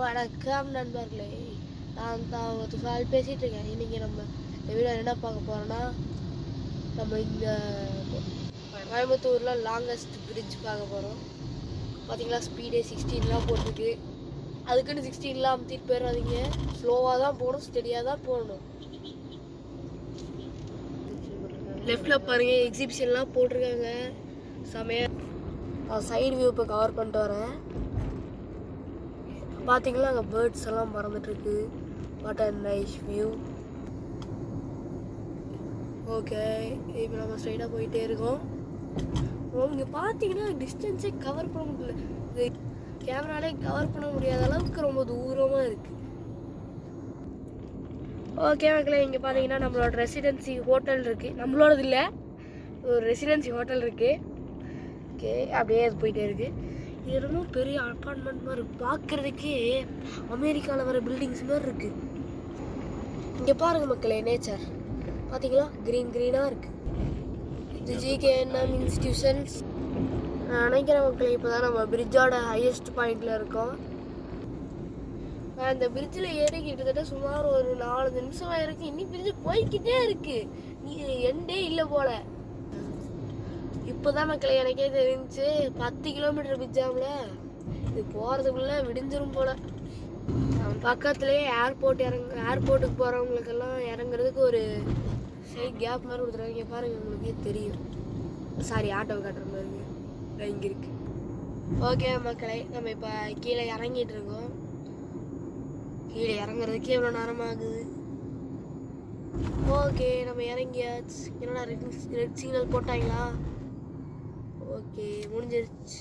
வணக்கம் நண்பர்களே, நான் தான் துஷால் பேசிகிட்டு இருக்கேன். இன்றைக்கி நம்ம இந்த வீடியோ என்ன பார்க்க போகிறோன்னா, நம்ம இங்கே கோயம்புத்தூரில் லாங்கஸ்ட் பிரிட்ஜ் பார்க்க போகிறோம். பார்த்தீங்களா, ஸ்பீடே 16லாம் போட்டிருக்கு. அதுக்குன்னு 16லாம் அமுத்திட்டு போயிடாதீங்க. ஸ்லோவாக தான் போகணும், ஸ்டெடியாக தான் போகணும். லெஃப்டில் பாருங்கள், எக்ஸிபிஷன்லாம் போட்டிருக்காங்க. செமையாக நான் சைடு வியூ இப்போ கவர் பண்ணிட்டு வரேன். பார்த்தீங்களா, அங்கே பேர்ட்ஸ் எல்லாம் பறந்துட்டுருக்கு. What a nice view. Okay, இப்போ நம்ம ஸ்ட்ரைட்டாக போயிட்டே இருக்கோம். இங்கே பார்த்தீங்கன்னா டிஸ்டன்ஸே கவர் பண்ண முடியல. இது கேமராலே கவர் பண்ண முடியாத அளவுக்கு ரொம்ப தூரமாக இருக்குது. ஓகே மக்களே, இங்கே பார்த்தீங்கன்னா நம்மளோட ரெசிடென்சி ஹோட்டல் இருக்குது. நம்மளோடது இல்லை, ஒரு ரெசிடென்சி ஹோட்டல் இருக்குது. ஓகே, அப்படியே அது போயிட்டே இருக்குது. இது ரொம்ப பெரிய அப்பார்ட்மெண்ட் மாதிரி இருக்குது. பார்க்குறதுக்கே அமெரிக்காவில் வர பில்டிங்ஸ் மாதிரி இருக்குது. இங்கே பாருங்கள் மக்களே, நேச்சர் பார்த்தீங்களா, க்ரீனாக இருக்குது. இது ஜிகேஎன்எம் இன்ஸ்டியூஷன்ஸ் நான் நினைக்கிறேன் மக்களே. இப்போ தான் நம்ம பிரிட்ஜோட ஹையஸ்ட் பாயிண்டில் இருக்கோம். அந்த பிரிட்ஜில் ஏறி கிட்டத்தட்ட சுமார் ஒரு 4 நிமிஷமாக இருக்குது. இன்னும் பிரிட்ஜு போய்கிட்டே இருக்குது. நீ எண்டே இல்லை போல. இப்போ தான் மக்களே எனக்கே தெரிஞ்சு 10 கிலோமீட்டர் பிரிட்ஜாமில் இது போகிறதுக்குள்ளே விடிஞ்சிரும் போல். பக்கத்துலேயே ஏர்போர்ட்டுக்கு போகிறவங்களுக்கெல்லாம் இறங்குறதுக்கு ஒரு சைட் கேப் மாதிரி கொடுத்துருவாங்க. பாருங்கள், உங்களுக்கே தெரியும். சாரி, ஆட்டோ காட்டுற மாதிரி இங்கே இருக்குது. ஓகே மக்களே, நம்ம இப்போ கீழே இறங்கிட்டு இருக்கோம். கீழே இறங்குறதுக்கு எவ்வளோ நேரம் ஆகுது. ஓகே, நம்ம இறங்கியாச்சு. என்னடா ரெட் சிக்னல் போட்டாங்களா? ஓகே, முடிஞ்சிருச்சு.